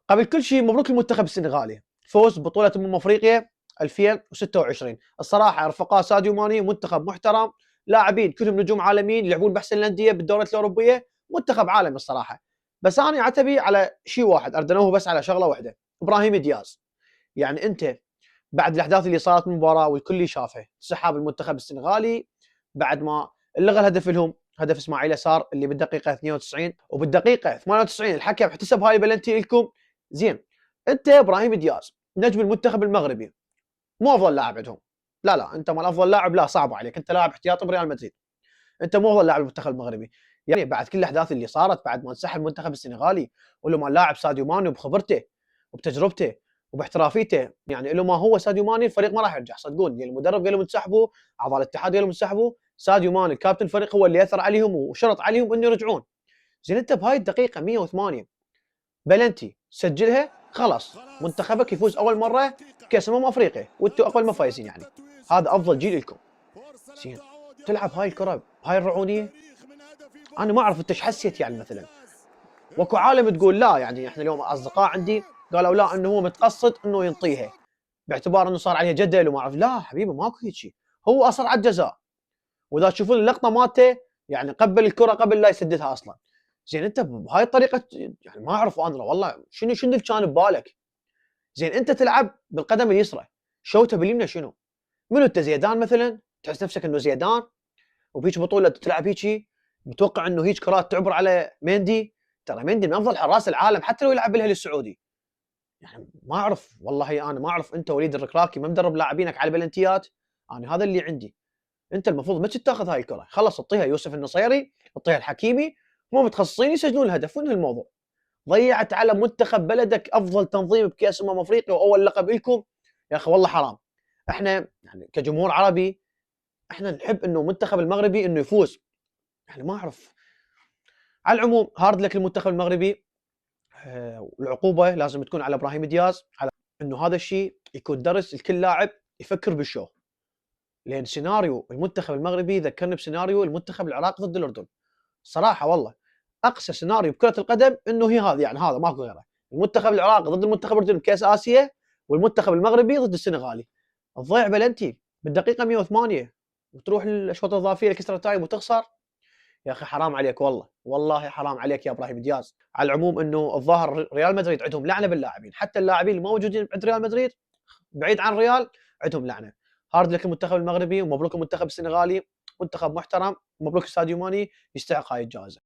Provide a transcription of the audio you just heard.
قبل كل شيء مبروك المنتخب السنغالي، فوز ببطولة افريقيا 2026. الصراحة رفقاء ساديو ماني منتخب محترم، لاعبين كلهم نجوم عالميين يلعبون باحسن الاندية بالدورات الاوروبية، منتخب عالمي الصراحة. بس انا عتبي على شيء واحد، اردنوه بس على شغلة واحدة، ابراهيم دياز. يعني انت بعد الاحداث اللي صارت من المباراة والكل شافها، انسحاب المنتخب السنغالي بعد ما لغى الهدف لهم، هدف اسماعيل يسار اللي بالدقيقة 92، وبالدقيقة 98 الحكم احتسب هاي بلنتي لكم. زين، انت ابراهيم دياز نجم المنتخب المغربي، مو افضل لاعب عندهم. لا لا، انت مال افضل لاعب، لا صعب عليك، انت لاعب احتياطي بريال مدريد، انت مو افضل لاعب المنتخب المغربي. يعني بعد كل الاحداث اللي صارت، بعد ما انسحب المنتخب السنغالي، ولما اللاعب ساديو ماني بخبرته وبتجربته وباحترافيته، يعني له ما هو ساديو ماني الفريق ما راح يرجع صدقوني. المدرب قال لهم انسحبوا، اعضاء الاتحاد قال لهم انسحبوا، ساديو ماني الكابتن الفريق هو اللي اثر عليهم وشرط عليهم انه يرجعون. زين، انت بهاي الدقيقه 108 بلنتي سجلها، خلاص منتخبك يفوز اول مره بكاس افريقيا، وانتم اقل ما فايزين، يعني هذا افضل جيل لكم. زين، تلعب هاي الكره هاي الرعونيه. انا ما اعرف انت ايش حسيت يعني مثلا. واكو عالم تقول لا، يعني احنا اليوم اصدقاء عندي قالوا لا انه هو متقصد انه ينطيها باعتبار انه صار عليها جدل وما اعرف. لا حبيبي، ماكو هيك شيء، هو اصر على الجزاء. واذا تشوفون اللقطه مالته، يعني قبل الكره قبل لا يسددها اصلا. زين، انت بهاي الطريقه يعني ما اعرف انا والله شنو اللي كان ببالك. زين، انت تلعب بالقدم اليسرى، شوته باليمنى شنو؟ منو انت، زيدان مثلا؟ تحس نفسك انه زيدان وبهيك بطوله تلعب هيجي؟ متوقع انه هيك كرات تعبر على مندي؟ ترى مندي من افضل حراس العالم حتى لو يلعب بالهلال السعودي. يعني ما اعرف والله، انا ما اعرف انت وليد الركراكي ما مدرب لاعبينك على البلنتيات. انا هذا اللي عندي. انت المفروض ما تاخذ هاي الكره، خلص اعطيها يوسف النصيري، اعطيها الحكيمي، مو متخصصين يسجلون الهدف، وانهي الموضوع. ضيعت على منتخب بلدك افضل تنظيم بكاس افريقيا واول لقب لكم. يا اخي والله حرام. احنا يعني كجمهور عربي احنا نحب انه المنتخب المغربي انه يفوز. يعني ما اعرف. على العموم هارد لك المنتخب المغربي. العقوبه لازم تكون على ابراهيم دياز، على انه هذا الشيء يكون درس لكل لاعب يفكر بالشو. لان سيناريو المنتخب المغربي ذكرني بسيناريو المنتخب العراقي ضد الاردن. صراحه والله اقصى سيناريو بكره القدم انه هي هذه، يعني هذا ماكو غيره. المنتخب العراقي ضد المنتخب الاردني بكاس اسيا، والمنتخب المغربي ضد السنغالي. تضيع بلنتي بالدقيقه 108 وتروح الاشواط الاضافيه الاكسترا تايم وتخسر. يا اخي حرام عليك والله، والله حرام عليك يا ابراهيم دياز. على العموم انه الظاهر ريال مدريد عندهم لعنه باللاعبين، حتى اللاعبين الموجودين عند ريال مدريد بعيد عن ريال عندهم لعنه. هارد لك المنتخب المغربي، ومبروك المنتخب السنغالي، منتخب محترم، ومبروك ساديو ماني يستحق هاي الجائزه.